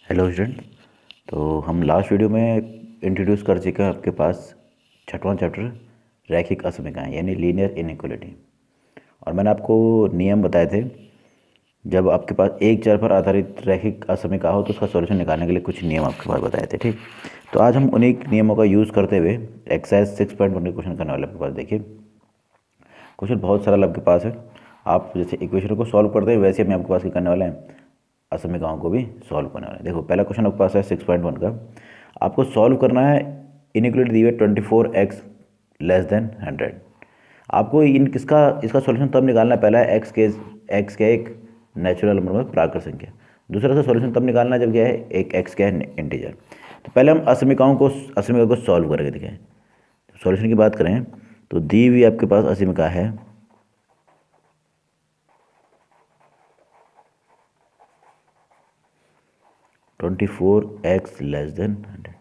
Hello student. तो हम last video में इंट्रोड्यूस कर चुके हैं आपके पास छठवां चैप्टर रैखिक असमीकरण यानी लीनियर इनइक्वालिटी। और मैंने आपको नियम बताए थे, जब आपके पास एक चर पर आधारित रैखिक असमीकरण हो तो उसका सॉल्यूशन निकालने के लिए कुछ नियम आपके पास बताए थे। ठीक, तो आज हम उन्हीं नियमों का यूज़ करते हुए एक्सरसाइज 6.1 के क्वेश्चन करने वाले आपके पास। देखिए, क्वेश्चन बहुत सरल आपके पास है। आप जैसे इक्वेशन को सॉल्व करते हैं वैसे हम आपके पास क्या करने वाले हैं, असमीकरणों को भी सॉल्व करने वाले हैं। देखो, पहला क्वेश्चन आपके पास है 6.1 का। आपको सॉल्व करना है इनइक्वालिटी दी हुई 24x लेस देन 100। आपको इन इसका सॉल्यूशन तब निकालना है, पहला है एक्स का एक नेचुरल नंबर में प्राकृत संख्या। दूसरा का सॉल्यूशन तब निकालना है जब क्या है एक एक्स का है इंटीजर। तो पहले हम असमीकरण को सॉल्व करके देखें। सॉल्यूशन की बात करें तो दी हुई आपके पास असमीकरण है 24x लेस देन 100।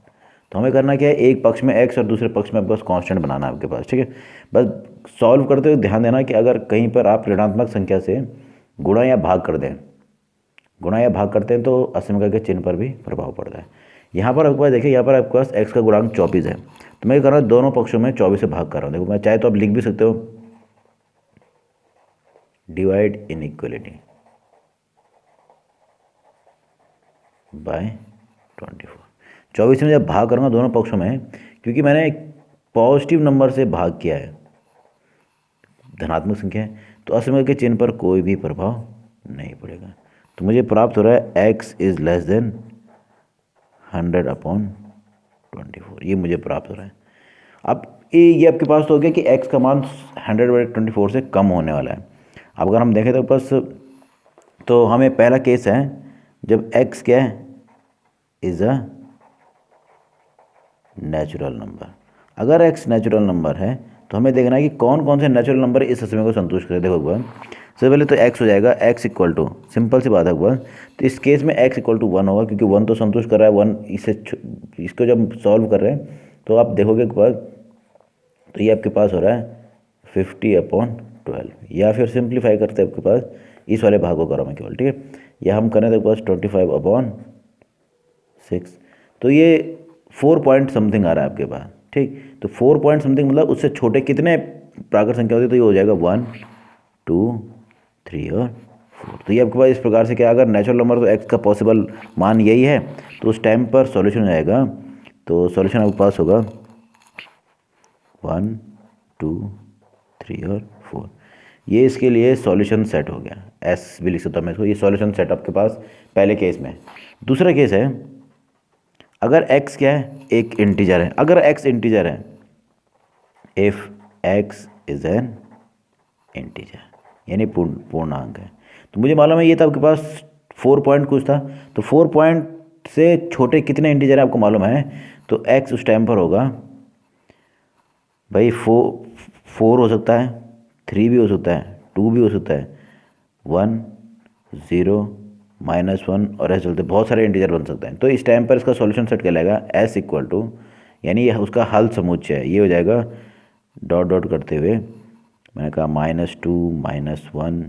तो हमें करना क्या है, एक पक्ष में x और दूसरे पक्ष में आपके पास कांस्टेंट बनाना है आपके पास। ठीक है, बस सॉल्व करते हुए ध्यान देना कि अगर कहीं पर आप ऋणात्मक संख्या से गुणा या भाग करते हैं तो असमीकरण के चिन्ह पर भी प्रभाव पड़ता है। यहाँ पर आपके पास देखिए, यहाँ पर आपके पास x का गुणांक 24 है, तो मैं कर रहा हूँ दोनों पक्षों में 24 से भाग कर रहा हूँ। देखो, मैं चाहे तो आप लिख भी सकते हो डिवाइड इनइक्वालिटी बाय 24। 24 में जब भाग करूँगा दोनों पक्षों में, क्योंकि मैंने एक पॉजिटिव नंबर से भाग किया है, धनात्मक संख्या है, तो असमीकरण के चिन्ह पर कोई भी प्रभाव नहीं पड़ेगा। तो मुझे प्राप्त हो रहा है x इज़ लेस देन 100/24। ये मुझे प्राप्त हो रहा है। अब ये आपके पास तो हो गया कि x का मान 100/24 से कम होने वाला है। अब अगर हम देखें तो बस, तो हमें पहला केस है जब x क्या है इज़ अ नेचुरल नंबर। अगर x नेचुरल नंबर है तो हमें देखना है कि कौन कौन से नेचुरल नंबर इस समीकरण को संतुष्ट करें। देखो भगवान, सबसे पहले तो x हो जाएगा, x इक्वल टू, सिंपल सी बात है भगवान, तो इस केस में x इक्वल टू 1 होगा, क्योंकि 1 तो संतुष्ट कर रहा है। 1 इसको जब सॉल्व कर रहे हैं तो आप देखोगे एक बार, तो ये आपके पास हो रहा है 50/12, या फिर सिंप्लीफाई करते हैं आपके पास इस वाले भाग को करो मैं केवल। ठीक है, या हम करें तो आपके पास 25/6, तो ये 4 पॉइंट समथिंग आ रहा है आपके पास। ठीक, तो 4 पॉइंट समथिंग मतलब उससे छोटे कितने प्राकृत संख्या होती है, तो ये हो जाएगा 1 2 3 और 4। तो ये आपके पास इस प्रकार से क्या, अगर नेचुरल नंबर तो एक्स का पॉसिबल मान यही है, तो उस टाइम पर सॉल्यूशन हो जाएगा। तो सॉल्यूशन आपके पास होगा 1 2 3 और 4। ये इसके लिए सॉल्यूशन सेट हो गया, एस भी लिख सकता हूँ मैं इसको। ये सॉल्यूशन सेट आपके पास पहले केस में। दूसरा केस है, अगर x क्या है एक इंटीजर है, अगर x इंटीजर है, if x is an integer यानी पूर्णांक है, तो मुझे मालूम है ये था आपके पास 4 पॉइंट कुछ था, तो 4 पॉइंट से छोटे कितने इंटीजर है आपको मालूम है, तो x उस टाइम पर होगा भाई 4 हो सकता है, 3 भी हो सकता है, 2 भी हो सकता है, 1 0 -1 और ऐसे चलते बहुत सारे इंटीजर बन सकते हैं। तो इस टाइम पर इसका सॉल्यूशन सेट कहलाएगा s इक्वल टू, यानी ये उसका हल समुच्चय है, ये हो जाएगा डॉट डॉट करते हुए, मैंने कहा -2 -1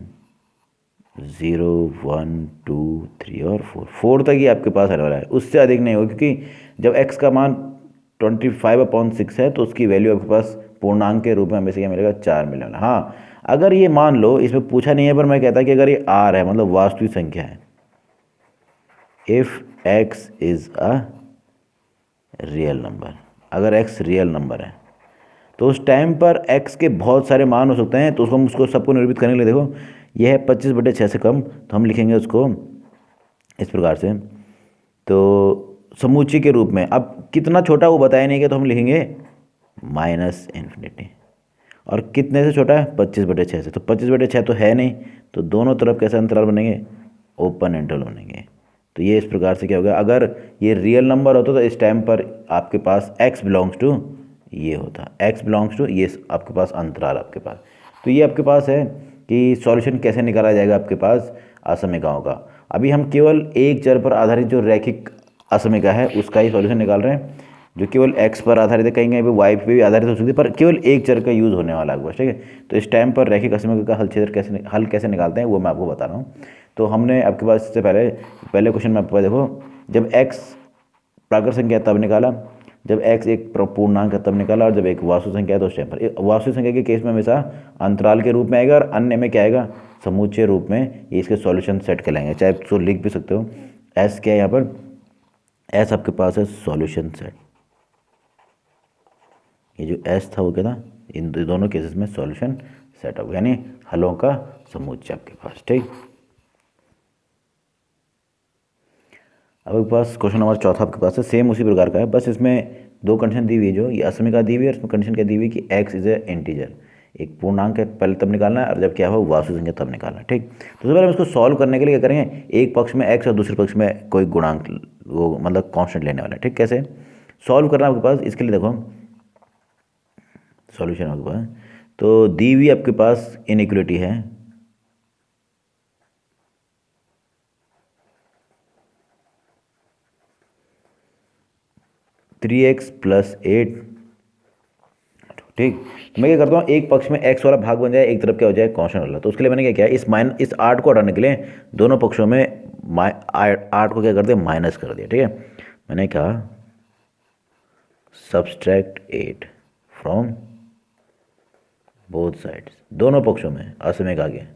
0 1 2 3 और 4 तक ही आपके पास आने वाला है, उससे अधिक नहीं होगा, क्योंकि जब x का मान 25/6 है तो उसकी वैल्यू आपके पास पूर्णांक के रूप में हमें से क्या मिलेगा, 4 मिलने वाला। हाँ, अगर ये मान लो, इसमें पूछा नहीं है पर मैं कहता कि अगर ये r है, मतलब वास्तविक संख्या है, इफ x इज अ रियल नंबर, अगर x रियल नंबर है तो उस टाइम पर x के बहुत सारे मान हो सकते हैं, तो उसको हम उसको सबको निरूपित करने के लिए, देखो यह है 25/6 से कम, तो हम लिखेंगे उसको इस प्रकार से, तो समूची के रूप में। अब कितना छोटा वो बताया नहीं गया, तो हम लिखेंगे -∞। और कितने से छोटा है, 25/6 से, तो 25/6 तो है नहीं, तो दोनों तरफ कैसे अंतराल बनेंगे, ओपन इंटरवल बनेंगे। तो ये इस प्रकार से क्या होगा, अगर ये रियल नंबर होता तो इस टाइम पर आपके पास x बिलोंग्स टू ये होता, x बिलोंग्स टू ये आपके पास अंतराल आपके पास। तो ये आपके पास है कि सॉल्यूशन कैसे निकाला जाएगा आपके पास असमीकरणों का। अभी हम केवल एक चर पर आधारित जो रैखिक असमीकरण है उसका ही सॉल्यूशन निकाल रहे हैं, जो केवल x पर आधारित है, कहीं कहीं पे y पे भी आधारित हो सकती है, पर केवल एक चर का यूज़ होने वाला है बस। ठीक है, तो इस टाइम पर रैखिक असमीकरण का हल कैसे निकालते हैं वो मैं आपको बता रहा हूँ। तो हमने आपके पास इससे पहले क्वेश्चन में आपके पास देखो जब x प्राकृत संख्या है तब निकाला, जब x एक पूर्णांक है तब निकाला, और जब एक वास्तविक संख्या है तो उस टाइम पर। वास्तविक संख्या के केस में हमेशा अंतराल के रूप में आएगा, और अन्य में क्या आएगा, समुच्चय रूप में। ये इसके सॉल्यूशन सेट कहलाएंगे, चाहे तो लिख भी सकते हो। s क्या है यहाँ पर, s आपके पास है सॉल्यूशन सेट। ये जो s था वो क्या था, इन दोनों केसेस में सॉल्यूशन सेट होगा, यानी हलों का समुच्चय आपके पास। ठीक, अब आपके पास क्वेश्चन नंबर चौथा आपके पास है, सेम उसी प्रकार का है, बस इसमें दो कंडीशन दी हुई है। जो ये असमिका दी हुई है, इसमें कंडीशन क्या दी हुई है कि x इज ए इंटीजर, एक पूर्णांक है पहले तब निकालना है, और जब क्या हो वास्तविक संख्या तब निकालना है। ठीक, तो सबसे पहले हम इसको सॉल्व करने के लिए क्या करेंगे, एक पक्ष में x और दूसरे पक्ष में कोई गुणांक, वो मतलब कांस्टेंट लेने वाला है। ठीक, कैसे सॉल्व करना आपके पास, इसके लिए देखो सॉल्यूशन आपके पास, तो दी हुई आपके पास इनइक्वलिटी है, थ्री एक्स प्लस 8। ठीक, तो मैं क्या करता हूँ, एक पक्ष में x वाला भाग बन जाए, एक तरफ क्या हो जाए कांस्टेंट वाला। तो उसके लिए मैंने क्या किया, इस 8 को हटाने के लिए दोनों पक्षों में 8 को क्या कर दिया, माइनस कर दिया। ठीक है, मैंने कहा सब्सट्रैक्ट 8 फ्रॉम बोथ साइड्स, दोनों पक्षों में असमिक आगे।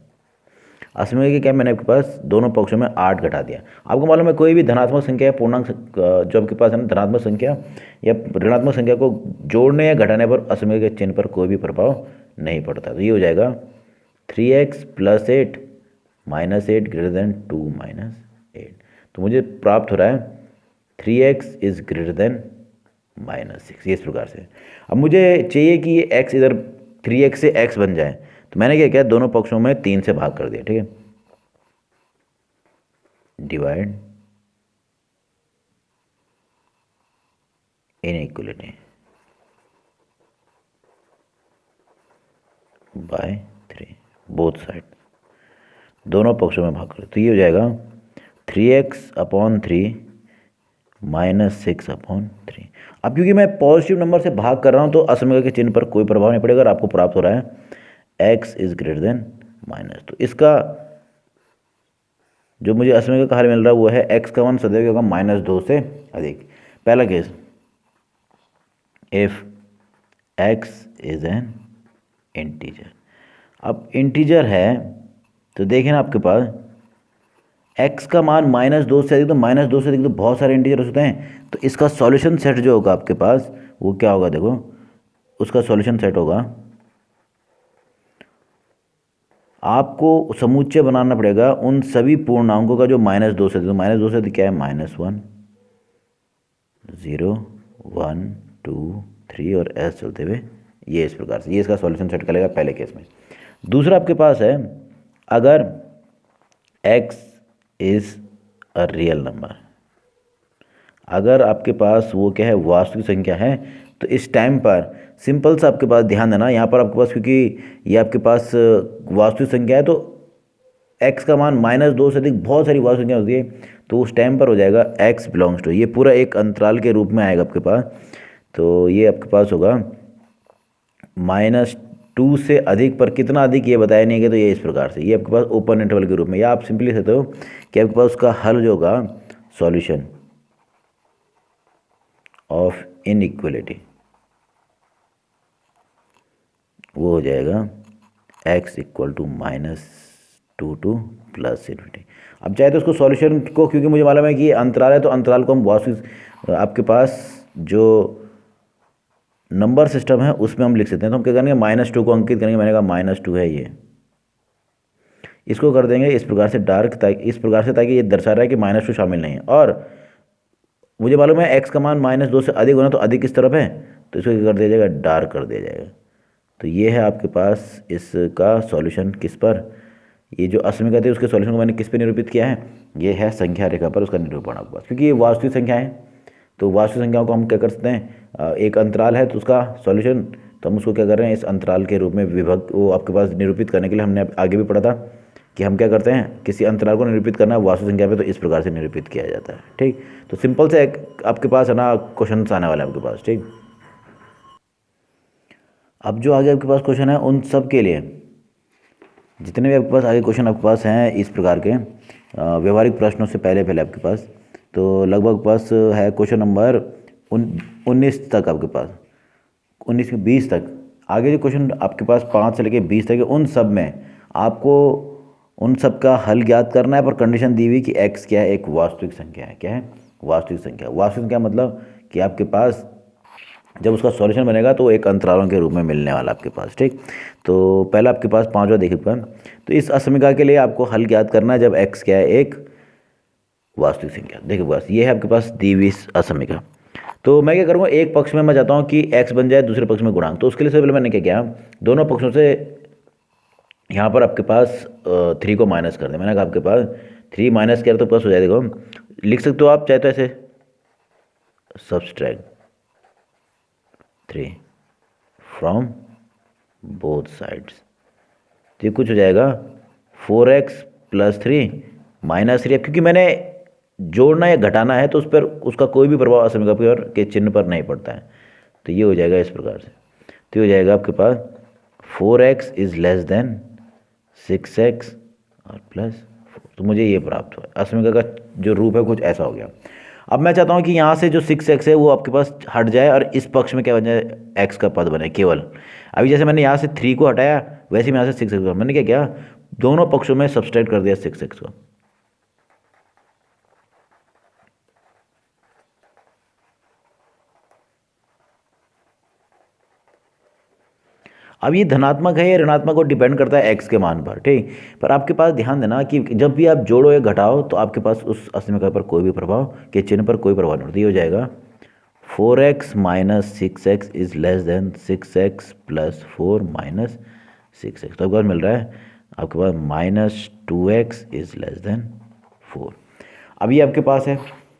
असमिक के क्या, मैंने आपके पास दोनों पक्षों में 8 घटा दिया। आपको मालूम है कोई भी धनात्मक संख्या या पूर्णांक जो आपके पास है ना, धनात्मक संख्या या ऋणात्मक संख्या को जोड़ने या घटाने पर असमिक के चिन्ह पर कोई भी प्रभाव नहीं पड़ता। तो ये हो जाएगा 3x plus 8 minus 8 greater than 2 minus 8। तो मुझे प्राप्त हो रहा है 3x is greater then minus 6, ये इस प्रकार से। अब मुझे चाहिए कि ये x इधर 3x से x बन जाए, तो मैंने क्या किया, दोनों पक्षों में 3 से भाग कर दिया। ठीक है, divide inequality by 3, both side, दोनों पक्षों में भाग कर। तो ये हो जाएगा 3x/3 माइनस 6/3। अब क्योंकि मैं पॉजिटिव नंबर से भाग कर रहा हूँ तो असमिका के चिन्ह पर कोई प्रभाव नहीं पड़ेगा, और आपको प्राप्त हो रहा है x is greater then minus. तो इसका जो मुझे असमिका का हल मिल रहा है वो है x का मान सदैव होगा -2 से अधिक। पहला case, if x is an integer. अब इंटीजर है तो देखें ना आपके पास x का मान -2 से अधिक, तो -2 से अधिक तो बहुत सारे इंटीजर होते हैं। तो इसका सॉल्यूशन सेट जो होगा आपके पास वो क्या होगा, देखो उसका सॉल्यूशन सेट होगा, आपको समुच्चय बनाना पड़ेगा उन सभी पूर्णांकों का जो -2 से अधिक। तो -2 से अधिक क्या है, -1 0 1 2 3 और ऐसे चलते हुए ये इस प्रकार से, ये इसका सॉल्यूशन सेट करेगा पहले केस में। दूसरा आपके पास है, अगर x इज अ रियल नंबर, अगर आपके पास वो क्या है, वास्तविक संख्या है, तो इस टाइम पर सिंपल सा आपके पास ध्यान देना, यहाँ पर आपके पास क्योंकि ये आपके पास वास्तविक संख्या है, तो x का मान -2 से अधिक बहुत सारी वास्तविक संख्या होती है, तो उस टाइम पर हो जाएगा x बिलोंग्स टू, ये पूरा एक अंतराल के रूप में आएगा आपके पास। तो ये आपके पास होगा -2 से अधिक, पर कितना अधिक ये बताया नहीं गया, तो ये इस प्रकार से, ये आपके पास ओपन इंटरवल के रूप में, या आप सिंपली कहते हो कि आपके पास उसका हल जो होगा सॉल्यूशन ऑफ इनइक्वलिटी वो हो जाएगा x इक्वल टू -2 to +∞। अब चाहे तो उसको सॉल्यूशन को, क्योंकि मुझे मालूम है कि ये अंतराल है, तो अंतराल को हम वास्तविक आपके पास जो नंबर सिस्टम है उसमें हम लिख सकते हैं। तो हम क्या करेंगे, -2 को अंकित करेंगे, मैंने कहा -2 है ये, इसको कर देंगे इस प्रकार से डार्क, ताकि इस प्रकार से, ताकि ये दर्शा रहा है कि -2 शामिल नहीं है। और मुझे मालूम है x का मान -2 से अधिक होना, तो अधिक किस तरफ है, तो इसको क्या कर दिया जाएगा, डार्क कर दिया जाएगा। तो ये है आपके पास इसका सॉल्यूशन किस पर, ये जो असमिका थी उसके सॉल्यूशन को मैंने किस पे निरूपित किया है, ये है संख्या रेखा पर उसका निरूपण आपके पास। क्योंकि ये वास्तविक संख्या है, तो वास्तविक संख्याओं को हम क्या कर सकते हैं, एक अंतराल है तो उसका सॉल्यूशन, तो हम उसको क्या कर रहे हैं, इस अंतराल के रूप में विभक्त, वो आपके पास निरूपित करने के लिए हमने आगे भी पढ़ा था कि हम क्या करते हैं, किसी अंतराल को निरूपित करना है वास्तविक संख्या पे, तो इस प्रकार से निरूपित किया जाता है। ठीक, तो सिंपल से एक आपके पास है ना क्वेश्चन आने वाला है आपके पास। ठीक, अब जो आगे आपके पास क्वेश्चन है उन सब के लिए, जितने भी आपके पास आगे क्वेश्चन आपके पास हैं इस प्रकार के व्यवहारिक प्रश्नों से पहले आपके पास, तो लगभग पास है क्वेश्चन नंबर 19 तक आपके पास, 19 से 20 तक। आगे जो क्वेश्चन आपके पास 5 से लेके 20 तक है, उन सब में आपको उन सब का हल ज्ञात करना है, पर कंडीशन दी हुई कि x क्या है, एक वास्तविक संख्या है। क्या है? वास्तविक संख्या। वास्तविक संख्या मतलब कि आपके पास जब उसका सॉल्यूशन बनेगा तो एक अंतरालों के रूप में मिलने वाला आपके पास। ठीक, तो पहला आपके पास 5वां देखिए पर, तो इस असमीका के लिए आपको हल ज्ञात करना है जब x क्या है, एक वास्तविक संख्या। देखिए बस ये है आपके पास दी हुई असमीका। तो मैं क्या करूँगा, एक पक्ष में मैं चाहता हूँ कि x बन जाए, दूसरे पक्ष में गुणांक। तो उसके लिए सबसे पहले मैंने क्या किया, दोनों पक्षों से यहाँ पर आपके पास 3 को माइनस कर दें। मैंने कहा आपके पास 3 माइनस किया तो प्लस हो जाए। देखो लिख सकते हो आप चाहे तो ऐसे, सब्सट्रैक्ट 3 फ्रॉम बोथ साइड्स। तो ये कुछ हो जाएगा 4x प्लस 3 माइनस 3। क्योंकि मैंने जोड़ना या घटाना है तो उस पर उसका कोई भी प्रभाव असमीका पर के चिन्ह पर नहीं पड़ता है। तो ये हो जाएगा इस प्रकार से। तो ये हो जाएगा आपके पास 4x is less than 6x और प्लस 4। तो मुझे ये प्राप्त हुआ। असमीका का जो रूप है कुछ ऐसा हो गया। अब मैं चाहता हूँ कि यहाँ से जो 6x है वो आपके पास हट जाए और इस पक्ष में क्या बन जाए, x का पद बने केवल। अभी जैसे मैंने यहाँ से 3 को हटाया, वैसे ही मैं यहाँ से 6x को, मैंने क्या किया, दोनों पक्षों में सब्सट्रैक्ट कर दिया 6x को। अब ये धनात्मक है या ऋणात्मक को डिपेंड करता है x के मान पर। ठीक, पर आपके पास ध्यान देना कि जब भी आप जोड़ो या घटाओ तो आपके पास उस असमीका पर कोई भी प्रभाव के चिन्ह पर कोई प्रभाव नहीं होता। ये हो जाएगा 4x minus 6x is less than 6x plus 4 minus 6x। तो आपके पास मिल रहा है आपके पास minus 2x is less than 4। अब ये आपके पास है,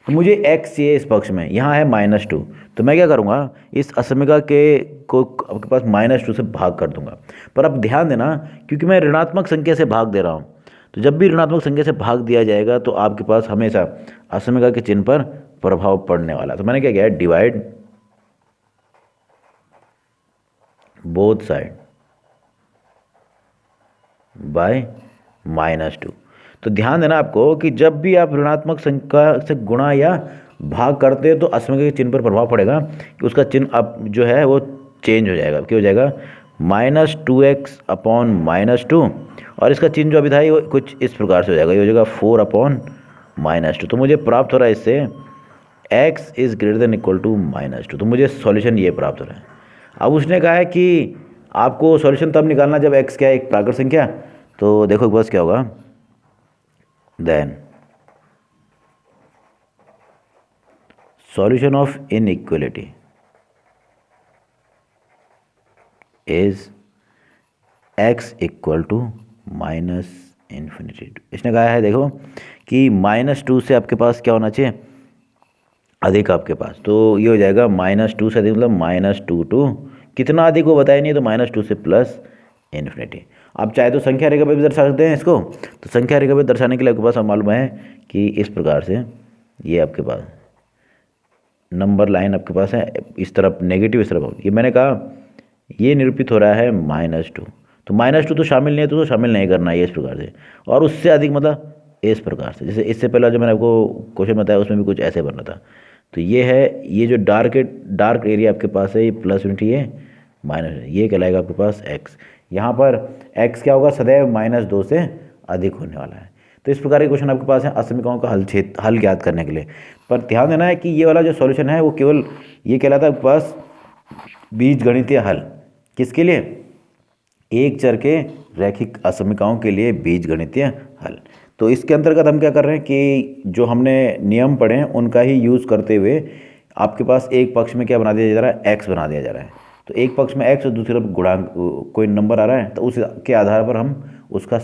तो मुझे x चाहिए इस पक्ष में, यहाँ है -2। तो मैं क्या करूँगा, इस असमीका के को आपके पास -2 से भाग कर दूंगा। पर अब ध्यान देना, क्योंकि मैं ऋणात्मक संख्या से भाग दे रहा हूँ, तो जब भी ऋणात्मक संख्या से भाग दिया जाएगा तो आपके पास हमेशा असमीका के चिन्ह पर प्रभाव पड़ने वाला। तो मैंने क्या किया, डिवाइड बोथ साइड बाय -2। तो ध्यान देना आपको कि जब भी आप ऋणात्मक संख्या से गुणा या भाग करते हो तो असमीका के चिन्ह पर प्रभाव पड़ेगा कि उसका चिन्ह अब जो है वो चेंज हो जाएगा। क्या हो जाएगा, -2x अपॉन -2, और इसका चिन्ह जो अभी था वो कुछ इस प्रकार से हो जाएगा, ये हो जाएगा 4 अपॉन -2। तो मुझे प्राप्त हो रहा है इससे x is greater than equal to -2। तो मुझे सॉल्यूशन ये प्राप्त हो रहा है। अब उसने कहा है कि आपको सॉल्यूशन तब निकालना जब x क्या है, एक प्राकृत संख्या। तो देखो बस क्या होगा, then solution of inequality is x equal to -∞। इसने कहा है देखो कि -2 से आपके पास क्या होना चाहिए, अधिक आपके पास। तो ये हो जाएगा -2 से अधिक मतलब -2 टू कितना अधिक वो बताया नहीं है, तो -2 से +∞। आप चाहे तो संख्या रेखा पे भी दर्शा सकते हैं इसको। तो संख्या रेखा पे दर्शाने के लिए आपके पास अब मालूम है कि इस प्रकार से ये आपके पास नंबर लाइन आपके पास है, इस तरफ नेगेटिव, इस तरफ। ये मैंने कहा ये निरूपित हो रहा है -2। तो -2 तो शामिल नहीं है, तो शामिल नहीं करना है इस प्रकार से। और उससे अधिक मतलब इस प्रकार से, जैसे इससे पहले जो मैंने आपको क्वेश्चन बताया उसमें भी कुछ ऐसे बन रहा था। तो ये है, ये जो डार्क एरिया आपके पास है, ये +∞ है, माइनस, ये कहलाएगा आपके पास x। यहाँ पर x क्या होगा, सदैव -2 से अधिक होने वाला है। तो इस प्रकार के क्वेश्चन आपके पास है असमीकाओं का हल ज्ञात करने के लिए। पर ध्यान देना है कि ये वाला जो सॉल्यूशन है वो केवल ये कहलाता है आपके पास बीजगणितीय हल। किसके लिए, एक चर के रैखिक असमीकाओं के लिए बीजगणितीय हल। तो इसके अंतर्गत हम क्या कर रहे हैं कि जो हमने नियम पढ़े हैं उनका ही यूज़ करते हुए आपके पास एक पक्ष में क्या बना दिया जा रहा है, x बना दिया जा रहा है। तो एक पक्ष में x और दूसरी तरफ गुणांक कोई नंबर आ रहा है, तो उसके आधार पर हम उसका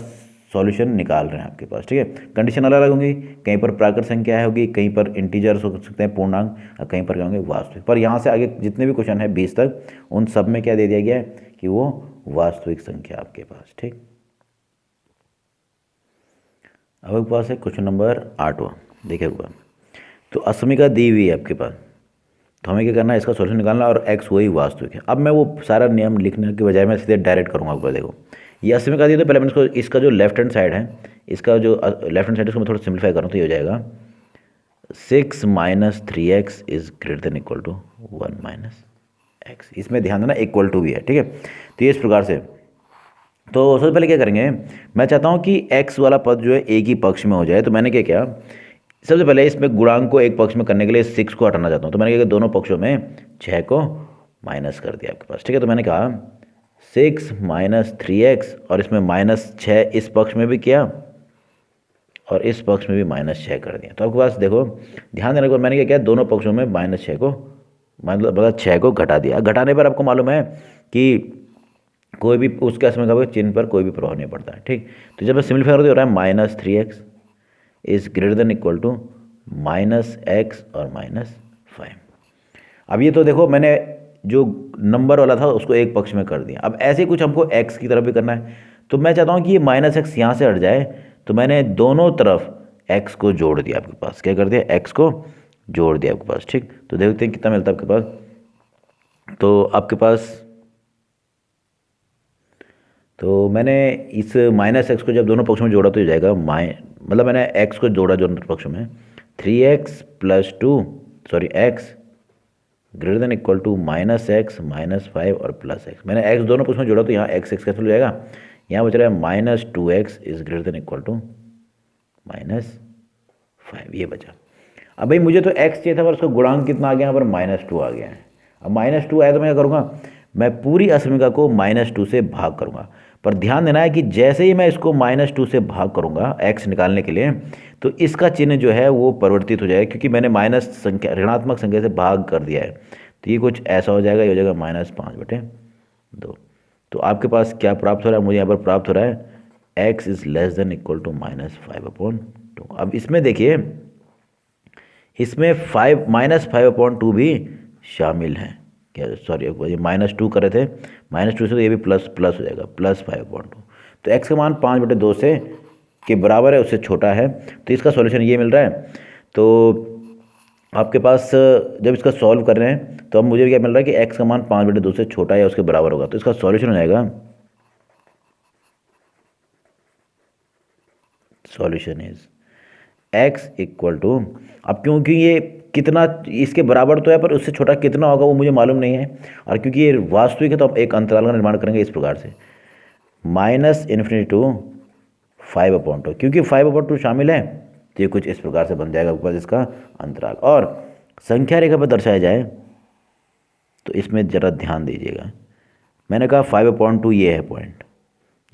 सॉल्यूशन निकाल रहे हैं आपके पास। ठीक है, कंडीशन अलग अलग होंगी, कहीं पर प्राकृत संख्या होगी, कहीं पर इंटीजर्स हो सकते हैं पूर्णांक, और कहीं पर क्या होंगे, वास्तविक। पर यहाँ से आगे जितने भी क्वेश्चन है 20 तक, उन सब में क्या दे दिया गया है कि वो वास्तविक संख्या आपके पास। ठीक, अब आपके पास है क्वेश्चन नंबर 8वां। देखिए हुआ, तो असमीका दी हुई है आपके पास, तो हमें क्या करना है, इसका सॉल्यूशन निकालना, और x वही वास्तविक है। अब मैं वो सारा नियम लिखने के बजाय मैं सीधे डायरेक्ट करूँगा आपको। देखो ये असमीका दी है, तो पहले मैं इसको, इसका जो लेफ्ट हैंड साइड है, इसका जो लेफ्ट हैंड साइड है उसको मैं थोड़ा सिंप्लीफाई करूँ, तो ये हो जाएगा 6 minus 3x is greater than equal to 1 minus X. इसमें ध्यान देना इक्वल टू भी है, ठीक है। तो ये इस प्रकार से, तो सबसे पहले क्या करेंगे, मैं चाहता हूँ कि x वाला पद जो है एक ही पक्ष में हो जाए। तो मैंने क्या किया, सबसे पहले इसमें गुणांक को एक पक्ष में करने के लिए 6 को हटाना चाहता हूँ। तो मैंने क्या किया, दोनों पक्षों में 6 को माइनस कर दिया आपके पास, ठीक है। तो मैंने कहा 6 माइनस 3x, और इसमें -6 इस पक्ष में भी किया और इस पक्ष में भी -6 कर दिया। तो आपके पास देखो, ध्यान देने को मैंने क्या किया, दोनों पक्षों में -6 को मतलब 6 को घटा दिया। घटाने पर आपको मालूम है कि कोई भी उसके असमय का चिन्ह पर कोई भी प्रभाव नहीं पड़ता है, ठीक। तो जब मैं सिम्प्लीफाई करते हो रहा है -3x is greater than equal to -x और -5। अब ये तो देखो मैंने जो नंबर वाला था उसको एक पक्ष में कर दिया। अब ऐसे ही कुछ हमको x की तरफ भी करना है। तो मैं चाहता हूँ कि ये -x यहाँ से हट जाए। तो मैंने दोनों तरफ x को जोड़ दिया आपके पास। क्या कर दिया, x को जोड़ दिया आपके पास, ठीक। तो देखते हैं कितना मिलता है आपके पास। तो आपके पास, तो मैंने इस -x को जब दोनों पक्षों में जोड़ा तो हो जाएगा मतलब मैंने x को जोड़ा दोनों पक्षों में, 3x + 2 sorry x greater than equal to -x -5 और +x। मैंने x दोनों पक्षों में जोड़ा तो यहाँ x कैंसिल हो जाएगा। यहाँ बच रहा है -2x is greater than equal to -5, ये बचा। अब भाई मुझे तो x चाहिए था पर उसका गुणांक कितना आ गया, यहाँ पर -2 आ गया है। अब -2 आया तो मैं क्या करूँगा, मैं पूरी असमिका को -2 से भाग करूँगा। पर ध्यान देना है कि जैसे ही मैं इसको -2 से भाग करूँगा x निकालने के लिए, तो इसका चिन्ह जो है वो परिवर्तित हो जाएगा, क्योंकि मैंने माइनस संख्या ऋणात्मक संख्या से भाग कर दिया है। तो ये कुछ ऐसा हो जाएगा, ये हो जाएगा -5/2। तो आपके पास क्या प्राप्त हो रहा है, मुझे यहाँ पर प्राप्त हो रहा है x is less than equal to -5/2। अब इसमें देखिए, इसमें -5/2 भी शामिल है। क्या, सॉरी ये -2 कर रहे थे, -2 से तो ये भी प्लस हो जाएगा, +5/2। तो x का मान 5/2 से के बराबर है, उससे छोटा है। तो इसका सॉल्यूशन ये मिल रहा है। तो आपके पास जब इसका सॉल्व कर रहे हैं तो अब मुझे क्या मिल रहा है कि x का मान 5/2 से छोटा है या उसके बराबर होगा। तो इसका सॉल्यूशन हो जाएगा, solution is x equal to, अब क्योंकि ये कितना इसके बराबर तो है पर उससे छोटा कितना होगा वो मुझे मालूम नहीं है, और क्योंकि ये वास्तविक है तो आप एक अंतराल का निर्माण करेंगे इस प्रकार से, -∞ टू 5/2। क्योंकि 5/2 शामिल है तो ये कुछ इस प्रकार से बन जाएगा ऊपर इसका अंतराल। और संख्या रेखा पर दर्शाया जाए तो इसमें ज़रा ध्यान दीजिएगा, मैंने कहा 5/2 ये है पॉइंट,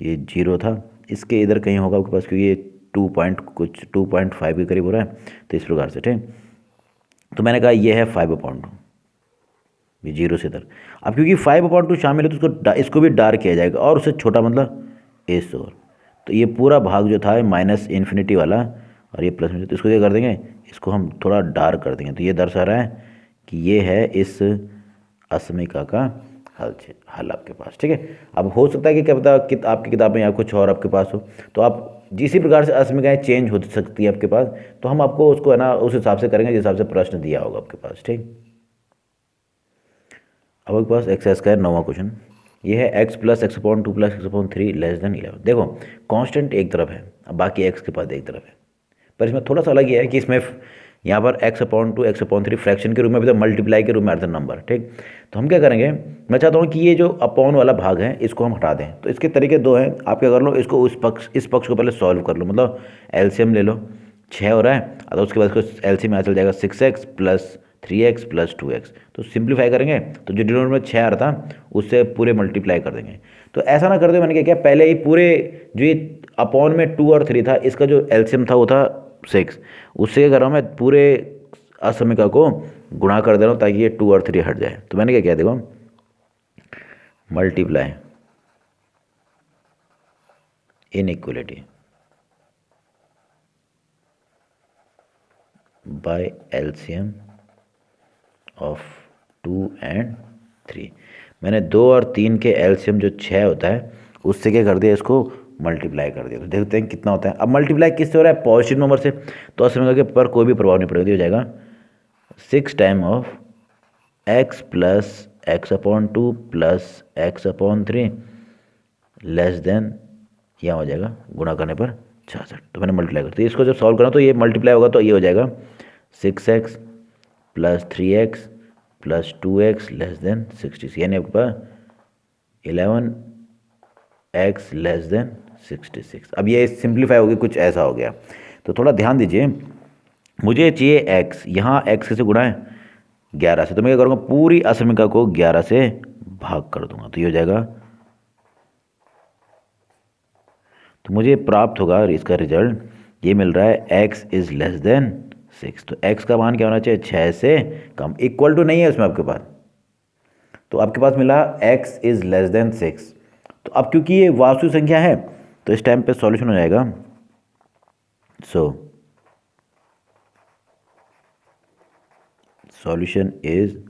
ये 0 था, इसके इधर कहीं होगा आपके पास, क्योंकि ये 2.5 के करीब हो रहा है। तो इस प्रकार से, ठीक। तो मैंने कहा ये है 5/2, ये 0 से इधर। अब क्योंकि 5/2 शामिल है तो इसको भी डार्क किया जाएगा, और उससे छोटा मतलब इस ओर। तो ये पूरा भाग जो था -∞ वाला और ये प्लस में, तो इसको क्या कर देंगे, इसको हम थोड़ा डार्क कर देंगे। तो ये दर्शा रहा है कि ये है इस असमिका का हल आपके पास, ठीक है। अब हो सकता है कि क्या पता आपकी किताबें या कुछ और आपके पास हो, तो आप जिस प्रकार से असमिकाएँ चेंज हो सकती है आपके पास, तो हम आपको उसको है ना उस हिसाब से करेंगे जिस हिसाब से प्रश्न दिया होगा आपके पास, ठीक। अब आपके पास एक्सरसाइज का 9वां क्वेश्चन, ये है x + x/2 + x/3 less than 11। देखो कांस्टेंट एक तरफ है, अब बाकी x के पास एक तरफ है, पर इसमें थोड़ा सा अलग ये है कि इसमें यहाँ पर x/2 x/3 फ्रैक्शन के रूप में भी तो मल्टीप्लाई के रूप में अर्धन नंबर, ठीक। तो हम क्या करेंगे, मैं चाहता हूँ कि ये जो अपॉन वाला भाग है इसको हम हटा दें। तो इसके तरीके दो हैं, आप क्या कर लो, इसको इस पक्ष को पहले सॉल्व कर लो, मतलब एलसीएम ले लो, 6 हो रहा है, और उसके बाद इसको एलसीएम में चल जाएगा 6x + 3x + 2x। तो सिंप्लीफाई करेंगे तो जो डिनोमिनेटर में 6 आ रहा था उससे पूरे मल्टीप्लाई कर देंगे। तो ऐसा ना करते, मैंने क्या किया, पहले ही पूरे जो ये अपॉन में 2 और 3 था, इसका जो एलसीएम था वो था 6, उससे क्या कर रहा हूँ मैं, पूरे असमिका को गुणा कर दे रहा हूँ ताकि ये 2 और 3 हट जाए। तो मैंने क्या किया, देखो multiply inequality by LCM of 2 और 3। मैंने 2 और 3 के एलसीएम जो 6 होता है उससे क्या कर दिया, इसको मल्टीप्लाई कर दिया। तो देखते हैं कितना होता है। अब मल्टीप्लाई किससे हो रहा है, पॉजिटिव नंबर से, तो असमिका के पर कोई भी प्रभाव नहीं पड़ेगा, हो जाएगा 6 time of x + x/2 + x/3 less than, यहाँ हो जाएगा गुणा करने पर 66। तो मैंने मल्टीप्लाई कर दिया, इसको जब सॉल्व करा तो ये मल्टीप्लाई होगा तो ये हो जाएगा 6x plus 3x plus 2x less than 66, यानी आपके पास 11x लेस देन 66। अब ये सिंप्लीफाई हो गया, कुछ ऐसा हो गया। तो थोड़ा ध्यान दीजिए, मुझे चाहिए x, यहाँ x कैसे गुणा है 11 से, तो मैं क्या करूँगा पूरी असमिका को 11 से भाग कर दूंगा, तो ये हो जाएगा। तो मुझे प्राप्त होगा इसका रिजल्ट, ये मिल रहा है x इज़ लेस देन 6। तो x का मान क्या होना चाहिए 6 से कम, इक्वल टू नहीं है उसमें आपके पास, तो आपके पास मिला x इज़ लेस देन 6। तो अब क्योंकि ये वास्तविक संख्या है तो इस टाइम पे सॉल्यूशन हो जाएगा। Solution is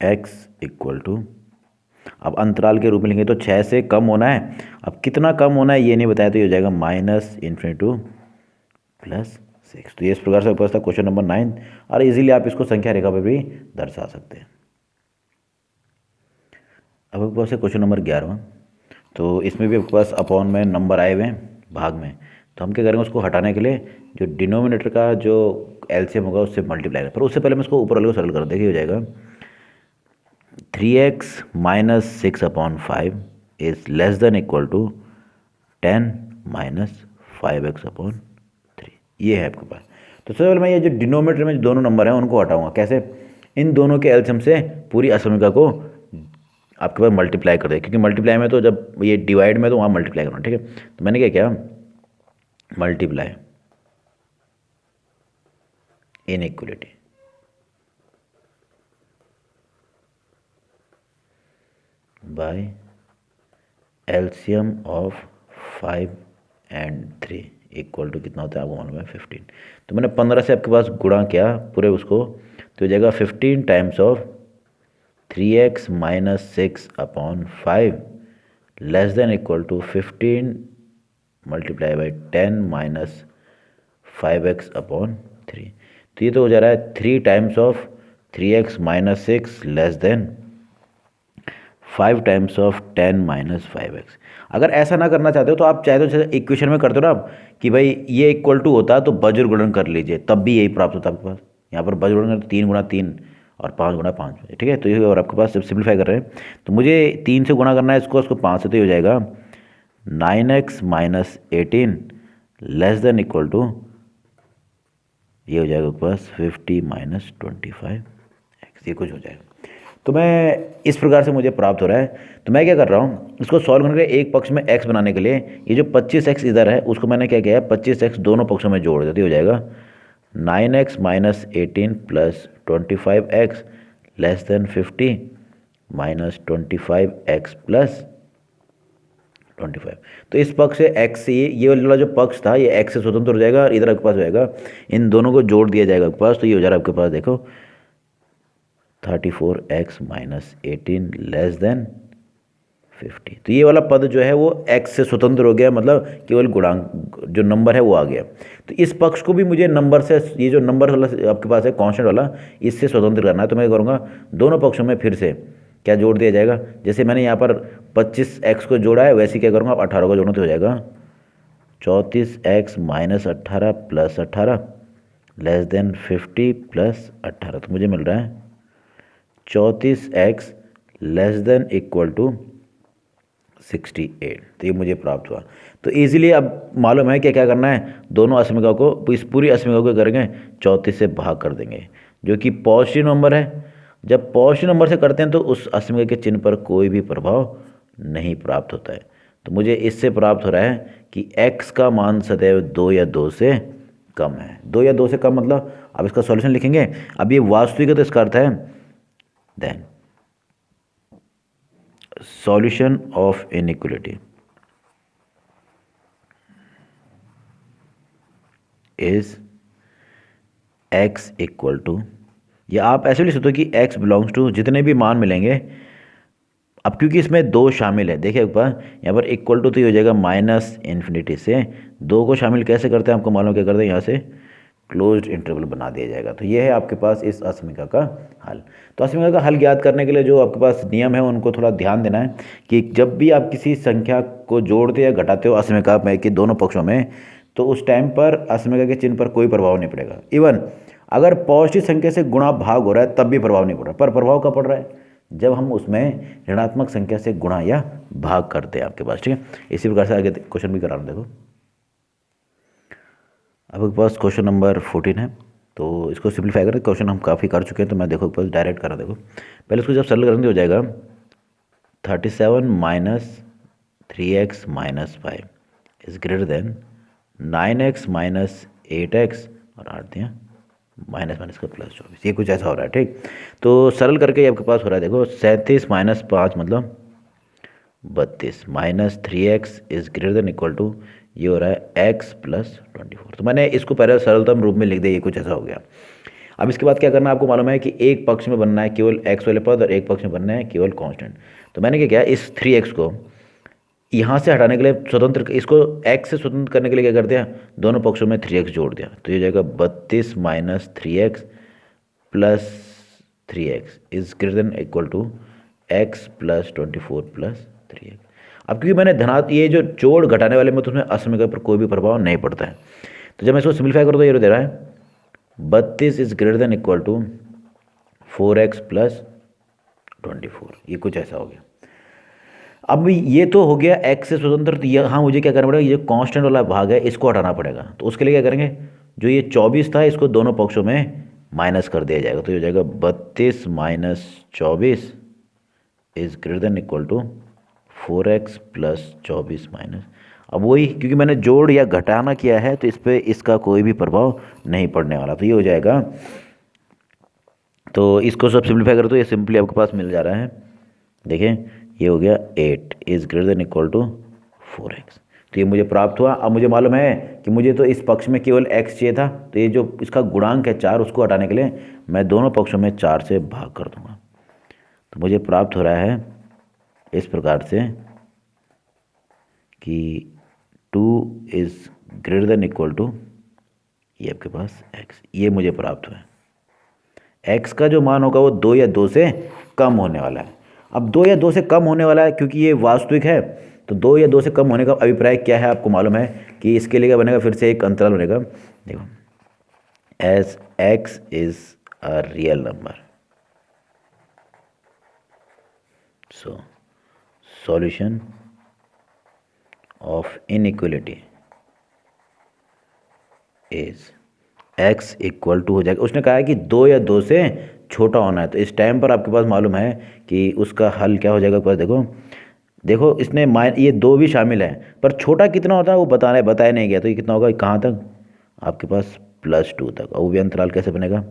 x equal to, अब अंतराल के रूप में लिखेंगे तो 6 से कम होना है, अब कितना कम होना है ये नहीं बताया, तो ये हो जाएगा -∞ टू +6। तो ये इस प्रकार से आपके पास था क्वेश्चन नंबर 9, और इजीली आप इसको संख्या रेखा पर भी दर्शा सकते हैं। अब आपके पास है क्वेश्चन नंबर 11, तो इसमें भी आपके पास अपॉन में नंबर आए हुए हैं भाग में, तो हम क्या करेंगे उसको हटाने के लिए जो डिनोमिनेटर का जो एलसीएम होगा उससे मल्टीप्लाई करें, पर उससे पहले मैं इसको ऊपर वाले को सरल कर, देखिए हो जाएगा 3x minus 6/5 is less than equal to 10 minus 5x/3, ये है आपके पास। तो सबसे पहले मैं ये जो डिनोमिनेटर में जो दोनों नंबर हैं उनको हटाऊंगा, कैसे, इन दोनों के एलसीएम से पूरी असमिका को आपके पास मल्टीप्लाई कर दे, क्योंकि मल्टीप्लाई में तो जब ये डिवाइड में तो वहाँ मल्टीप्लाई करना, ठीक है। तो मैंने क्या किया, multiply inequality by LCM of 5 and 3 equal to कितना होता है आपको मालूम है 15। तो मैंने 15 से आपके पास गुणा किया पूरे उसको, तो हो जाएगा 15 times of 3x minus 6/5 less than equal to 15 multiply by 10 minus 5x/3। तो ये तो हो जा रहा है 3 times of 3x minus 6 less than 5 times of 10 minus 5x। अगर ऐसा ना करना चाहते हो तो आप चाहे तो जैसे इक्वेशन में करते हो ना आप कि भाई ये इक्वल टू होता तो बज्र गुणन कर लीजिए, तब भी यही प्राप्त होता आपके पास। यहाँ पर बज्र गुणन 3 गुणा 3 और 5 गुणा 5, ठीक है। तो ये और आपके पास जब सिंप्लीफाई कर रहे हैं तो मुझे 3 से गुणा करना है इसको, उसको 5 से, तो ये हो जाएगा 9x minus 18 less than equal to, ये हो जाएगा आपके पास 50 माइनस 25x, ये कुछ हो जाएगा। तो मैं इस प्रकार से मुझे प्राप्त हो रहा है। तो मैं क्या कर रहा हूँ, इसको सॉल्व करने के लिए एक पक्ष में x बनाने के लिए ये जो 25x इधर है उसको मैंने क्या किया है 25x दोनों पक्षों में जोड़ देती, हो जाएगा 9x minus 18 plus 25x less than 50 minus 25x plus 25। तो इस पक्ष से x से ये वाला जो पक्ष था ये x से स्वतंत्र हो जाएगा, और इधर आपके पास हो जाएगा, इन दोनों को जोड़ दिया जाएगा आपके पास, तो ये हो जाएगा आपके पास देखो 34x माइनस 18 लेस देन 50। तो ये वाला पद जो है वो x से स्वतंत्र हो गया, मतलब केवल गुणांक जो नंबर है वो आ गया। तो इस पक्ष को भी मुझे नंबर से, ये जो नंबर वाला आपके पास है कांस्टेंट वाला, इससे स्वतंत्र करना है। तो मैं करूँगा दोनों पक्षों में फिर से क्या जोड़ दिया जाएगा, जैसे मैंने यहाँ पर 25x को जोड़ा है वैसे क्या करूँगा 18 को जोड़ना, तो हो जाएगा 34x minus 18 plus 18 less then 50 plus 18। तो मुझे मिल रहा है 34x less than equal to 68। तो ये मुझे प्राप्त हुआ। तो इजीली अब मालूम है क्या क्या करना है, दोनों असमिका को, इस पूरी असमिका को करेंगे 34 से भाग कर देंगे, जो कि पॉजिटिव नंबर है। जब पॉजिटिव नंबर से करते हैं तो उस असमिका के चिन्ह पर कोई भी प्रभाव नहीं प्राप्त होता है। तो मुझे इससे प्राप्त हो रहा है कि x का मान सदैव 2 या 2 से कम है। 2 या 2 से कम मतलब अब इसका सॉल्यूशन लिखेंगे, अब ये वास्तविक है तो इसका अर्थ है then solution of inequality is x equal to, या आप ऐसे भी लिख सकते हो कि x बिलोंग्स टू जितने भी मान मिलेंगे। अब क्योंकि इसमें 2 शामिल है, देखिए एक बार यहाँ पर इक्वल टू तो ये हो जाएगा -∞ से 2 को शामिल कैसे करते हैं आपको मालूम, क्या करते हैं यहाँ से क्लोज्ड इंटरवल बना दिया जाएगा। तो ये है आपके पास इस असमिका का हल। तो असमिका का हल ज्ञात करने के लिए जो आपके पास नियम है उनको थोड़ा ध्यान देना है कि जब भी आप किसी संख्या को जोड़ते या घटाते हो असमिका में कि दोनों पक्षों में, तो उस टाइम पर असमिका के चिन्ह पर कोई प्रभाव नहीं पड़ेगा। इवन अगर पॉजिटिव संख्या से गुणा भाग हो रहा है तब भी प्रभाव नहीं पड़ रहा, पर प्रभाव कब पड़ रहा है, जब हम उसमें ऋणात्मक संख्या से गुणा या भाग करते हैं आपके पास, ठीक है। इसी प्रकार से आगे क्वेश्चन भी करा रहा हूं, देखो अब आपके पास क्वेश्चन नंबर 14 है। तो इसको सिंप्लीफाई करें, क्वेश्चन हम काफ़ी कर चुके हैं तो मैं देखो बस डायरेक्ट करा, देखो पहले इसको जब सरल करेंगे हो जाएगा 37 minus 3x minus 5 is greater then 9x minus 8x और 8 दिया माइनस माइनस का प्लस 24, ये कुछ ऐसा हो रहा है, ठीक। तो सरल करके आपके पास हो रहा है, देखो 37 माइनस 5 मतलब 32 minus 3x is greater than equal to ये हो रहा है x प्लस 24। तो मैंने इसको पहले सरलतम रूप में लिख दिया, ये कुछ ऐसा हो गया। अब इसके बाद क्या करना है, आपको मालूम है कि एक पक्ष में बनना है केवल x वाले पद और एक पक्ष में बनना है केवल कांस्टेंट। तो मैंने क्या किया, इस 3x को यहाँ से हटाने के लिए स्वतंत्र, इसको x से स्वतंत्र करने के लिए क्या कर दिया, दोनों पक्षों में 3x जोड़ दिया। तो ये जाएगा 32 minus 3x plus 3x is greater than equal to x plus 24 plus 3x। अब क्योंकि मैंने धनात्मक ये जो जोड़ घटाने वाले में तो उसमें असमिका पर कोई भी प्रभाव नहीं पड़ता है, तो जब मैं इसको सिंप्लीफाई करूँ तो ये दे रहा है 32 is greater than equal to 4x plus 24, ये कुछ ऐसा हो गया। अब ये तो हो गया x से स्वतंत्र, तो यहाँ मुझे क्या करना पड़ेगा, ये कांस्टेंट वाला भाग है इसको हटाना पड़ेगा। तो उसके लिए क्या करेंगे, जो ये 24 था इसको दोनों पक्षों में माइनस कर दिया जाएगा। तो ये हो जाएगा 32 minus 24 is greater than equal to 4x plus 24 minus, अब वही क्योंकि मैंने जोड़ या घटाना किया है तो इस पर इसका कोई भी प्रभाव नहीं पड़ने वाला। तो ये हो जाएगा, तो इसको सब सिंप्लीफाई करो तो ये सिंपली आपके पास मिल जा रहा है, देखें ये हो गया 8 is greater than equal to 4x। तो ये मुझे प्राप्त हुआ। अब मुझे मालूम है कि मुझे तो इस पक्ष में केवल x चाहिए था, तो ये जो इसका गुणांक है 4 उसको हटाने के लिए मैं दोनों पक्षों में 4 से भाग कर दूंगा। तो मुझे प्राप्त हो रहा है इस प्रकार से कि 2 is greater than equal to ये आपके पास x, ये मुझे प्राप्त हुआ है। x का जो मान होगा वो 2 या 2 से कम होने वाला है। अब 2 या 2 से कम होने वाला है क्योंकि ये वास्तविक है, तो 2 या 2 से कम होने का अभिप्राय क्या है आपको मालूम है कि इसके लिए क्या बनेगा, फिर से एक अंतराल बनेगा, देखो एज x इज a real number so solution of inequality is x equal to हो जाएगा। उसने कहा है कि 2 या 2 से छोटा होना है, तो इस टाइम पर आपके पास मालूम है कि उसका हल क्या हो जाएगा आपके पास, देखो देखो इसने ये 2 भी शामिल है, पर छोटा कितना होता है वो बताया नहीं गया। तो ये कितना होगा, कहाँ तक आपके पास +2 तक, और वो भी अंतराल कैसे बनेगा,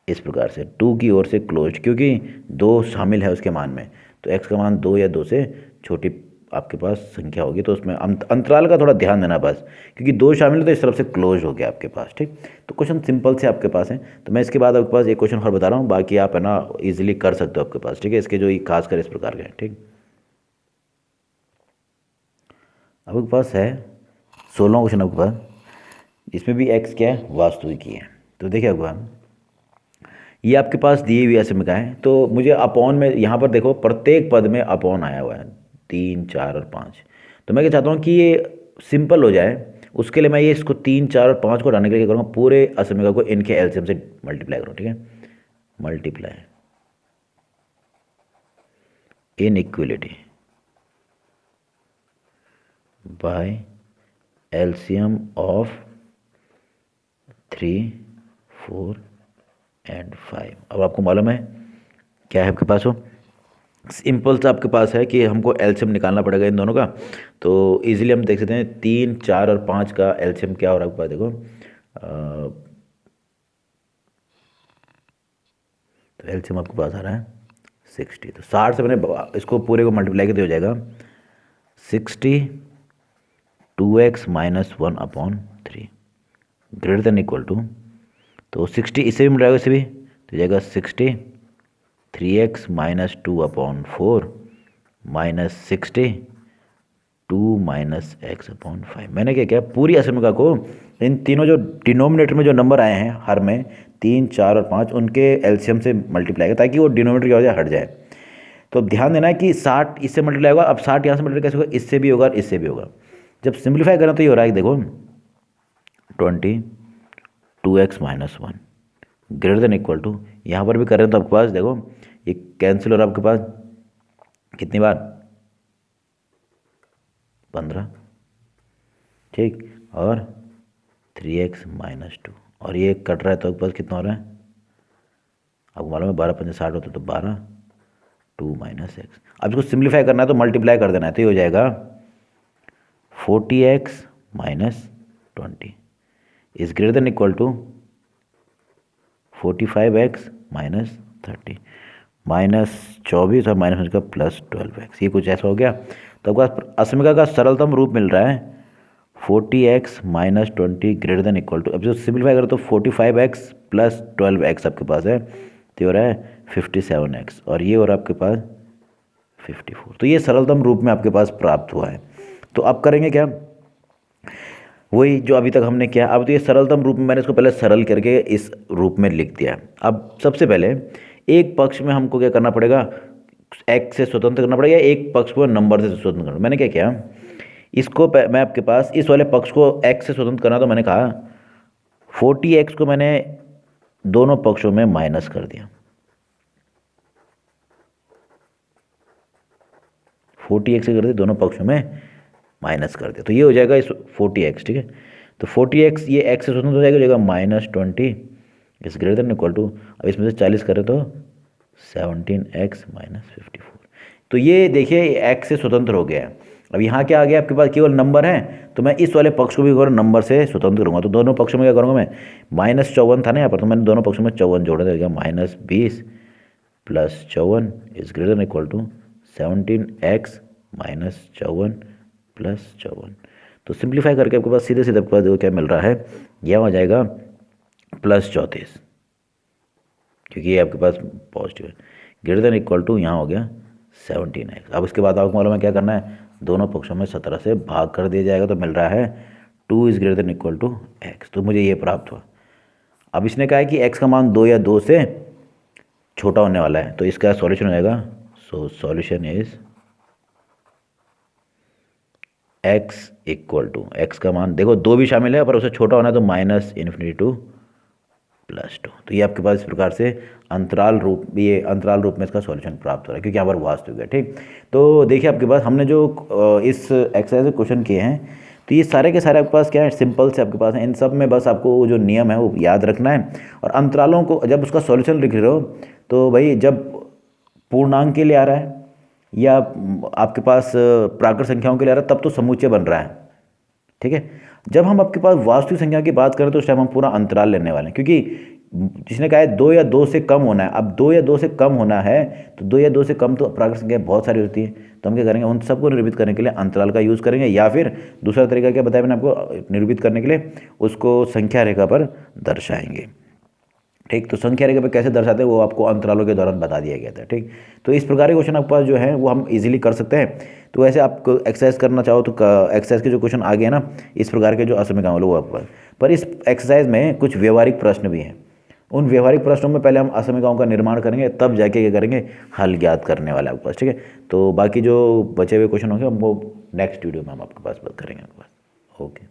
इस प्रकार से 2 की ओर से क्लोज, क्योंकि 2 शामिल है उसके मान में, तो x का मान 2 या 2 से छोटी आपके पास संख्या होगी। तो उसमें अंतराल का थोड़ा ध्यान देना बस, क्योंकि 2 शामिल है तो इस तरफ से क्लोज हो गया आपके पास, ठीक। तो क्वेश्चन सिंपल से आपके पास है। तो मैं इसके बाद आपके पास एक क्वेश्चन और बता रहा हूँ, बाकी आप है ना इजीली कर सकते हो आपके पास, ठीक है। इसके जो खास कर इस प्रकार के हैं, ठीक। आपके पास है 16वां क्वेश्चन आपके पास, इसमें भी x क्या है, वास्तविक ही है। तो देखिए आपके पास ये आपके पास दिए हुए असमिका है, तो मुझे अपॉन में यहाँ पर देखो प्रत्येक पद में अपॉन आया हुआ है 3, 4 और 5। तो मैं क्या चाहता हूँ कि ये सिंपल हो जाए, उसके लिए मैं ये इसको 3, 4 और 5 को हटाने के लिए क्या करूँगा, पूरे असमिका को इनके एलसीएम से मल्टीप्लाई करूँ, ठीक है। Multiply inequality by LCM of 3, 4 and 5। अब आपको मालूम है क्या है आपके पास, हो सिंपल सा आपके पास है कि हमको एलसीएम निकालना पड़ेगा इन दोनों का। तो इजीली हम देख सकते हैं 3, 4 और 5 का एलसीएम क्या हो रहा है आपके पास, देखो तो एलसीएम आपके पास आ रहा है 60। तो 60 से मैंने इसको पूरे को मल्टीप्लाई करते हो जाएगा 60 2x minus 1 upon 3 greater than equal to, तो 60 इससे भी मिल इससे भी, तो जाएगा 60 3x minus 2 upon 4 minus 60 2 minus x upon 5। मैंने क्या किया, पूरी असमिका को इन तीनों जो डिनोमिनेटर में जो नंबर आए हैं हर में 3, 4 और 5 उनके एलसीएम से मल्टीप्लाई किया ताकि वो डिनोमिनेटर क्या हो जाए, हट जाए। तो ध्यान देना है कि 60 इससे मल्टीप्लाई होगा, अब 60 यहाँ से मल्टीप्लाई कैसे होगा, इससे भी होगा और इससे भी होगा। जब सिंप्लीफाई करें तो ये हो रहा है कि देखो 22x minus 1 greater than equal to, यहाँ पर भी करें तो आपके पास देखो ये कैंसिल हो रहा है आपके पास कितनी बार, 15, ठीक, और 3x माइनस 2, और ये कट रहा है तो आपके पास कितना हो रहा है, आपको मालूम है 12 पंजे 60 होते तो 12, 2 माइनस एक्स। अब इसको सिंप्लीफाई करना है तो मल्टीप्लाई कर देना है, तो ये हो जाएगा 40x minus 20 is greater than equal to 45x minus 30 minus 24 और माइनस का प्लस 12x, ये कुछ ऐसा हो गया। तो आपका असमिका का सरलतम रूप मिल रहा है 40x minus 20 greater than equal to, अब जो सिंप्लीफाई करो तो 45x प्लस 12x आपके पास है, तो हो रहा है 57x, और ये हो रहा है आपके पास 54। तो ये सरलतम रूप में आपके पास प्राप्त हुआ है। तो अब करेंगे क्या, वही जो अभी तक हमने किया। अब तो ये सरलतम रूप में मैंने इसको पहले सरल करके इस रूप में लिख दिया। अब सबसे पहले एक पक्ष में हमको क्या करना पड़ेगा, x से स्वतंत्र करना पड़ेगा, एक पक्ष को नंबर से स्वतंत्र करना। मैंने क्या किया, इसको मैं आपके पास इस वाले पक्ष को x से स्वतंत्र करना, तो मैंने कहा 40x को मैंने दोनों पक्षों में माइनस कर दिया, 40x कर दिया दोनों पक्षों में माइनस कर दिया, तो ये हो जाएगा इस 40x, ठीक है। तो 40x ये x से स्वतंत्र हो जाएगा minus 20 is greater than equal to, अब इसमें से 40 करें तो 17x माइनस 54। तो ये देखिए x से स्वतंत्र हो गया है। अब यहाँ क्या आ गया, आपके पास केवल नंबर है, तो मैं इस वाले पक्ष को भी नंबर से स्वतंत्र करूँगा। तो दोनों पक्षों में क्या करूँगा मैं, माइनस 54 था ना यहाँ पर, तो मैंने दोनों पक्षों में 54 जोड़ा देगा, minus 20 plus 54 is greater than equal to 17x minus 54 plus 54। तो सिंप्लीफाई करके आपके पास सीधे सीधे आपके पास क्या मिल रहा है, यह हो जाएगा प्लस 34, क्योंकि ये आपके पास पॉजिटिव है, ग्रेटर देन इक्वल टू यहाँ हो गया 17x। अब इसके बाद आपको मालूम है क्या करना है, दोनों पक्षों में 17 से भाग कर दिया जाएगा, तो मिल रहा है 2 is greater than equal to x। तो मुझे ये प्राप्त हुआ। अब इसने कहा है कि x का मान 2 या 2 से छोटा होने वाला है, तो इसका सॉल्यूशन हो जाएगा, so solution is x equal to, x का मान देखो 2 भी शामिल है, पर उसे छोटा होना है तो माइनस इन्फिनिटी टू प्लस 2। तो ये आपके पास इस प्रकार से अंतराल रूप, ये अंतराल रूप में इसका सॉल्यूशन प्राप्त हो रहा है, क्योंकि यहाँ पर वास्तविक है, ठीक। तो देखिए आपके पास हमने जो इस एक्सरसाइज में क्वेश्चन किए हैं, तो ये सारे के सारे आपके पास क्या है, सिंपल से आपके पास हैं। इन सब में बस आपको जो नियम है वो याद रखना है, और अंतरालों को जब उसका सॉल्यूशन लिख रहे हो तो भाई जब पूर्णांक के लिए आ रहा है या आपके पास प्राकृत संख्याओं के लिए आ रहा है, तब तो समुच्चय बन रहा है, ठीक है। जब हम आपके पास वास्तविक संख्या की बात करें तो उस टाइम हम पूरा अंतराल लेने वाले हैं, क्योंकि जिसने कहा है 2 या 2 से कम होना है, अब 2 या 2 से कम होना है, तो 2 या 2 से कम तो प्राकृत संख्याएं बहुत सारी होती है, तो हम क्या करेंगे, उन सबको निरूपित करने के लिए अंतराल का यूज़ करेंगे, या फिर दूसरा तरीका क्या बताया मैंने आपको, निरूपित करने के लिए उसको संख्या रेखा पर दर्शाएंगे, ठीक। तो संख्या रेखा पे कैसे दर्शाते हैं वो आपको अंतरालों के दौरान बता दिया गया था, ठीक। तो इस प्रकार के क्वेश्चन आपके पास जो है वो हम इजीली कर सकते हैं। तो वैसे आप एक्सरसाइज करना चाहो तो एक्सरसाइज के जो क्वेश्चन आ गए ना इस प्रकार के जो असमीकरण वो आपके पास, पर इस एक्सरसाइज में कुछ व्यवहारिक प्रश्न भी हैं। उन व्यवहारिक प्रश्नों में पहले हम असमीकरणों का निर्माण करेंगे, तब जाके क्या करेंगे, हल ज्ञात करने वाला है आपके पास, ठीक है। तो बाकी जो बचे हुए क्वेश्चन होंगे वो नेक्स्ट वीडियो में हम आपके पास बात करेंगे आपके पास। ओके।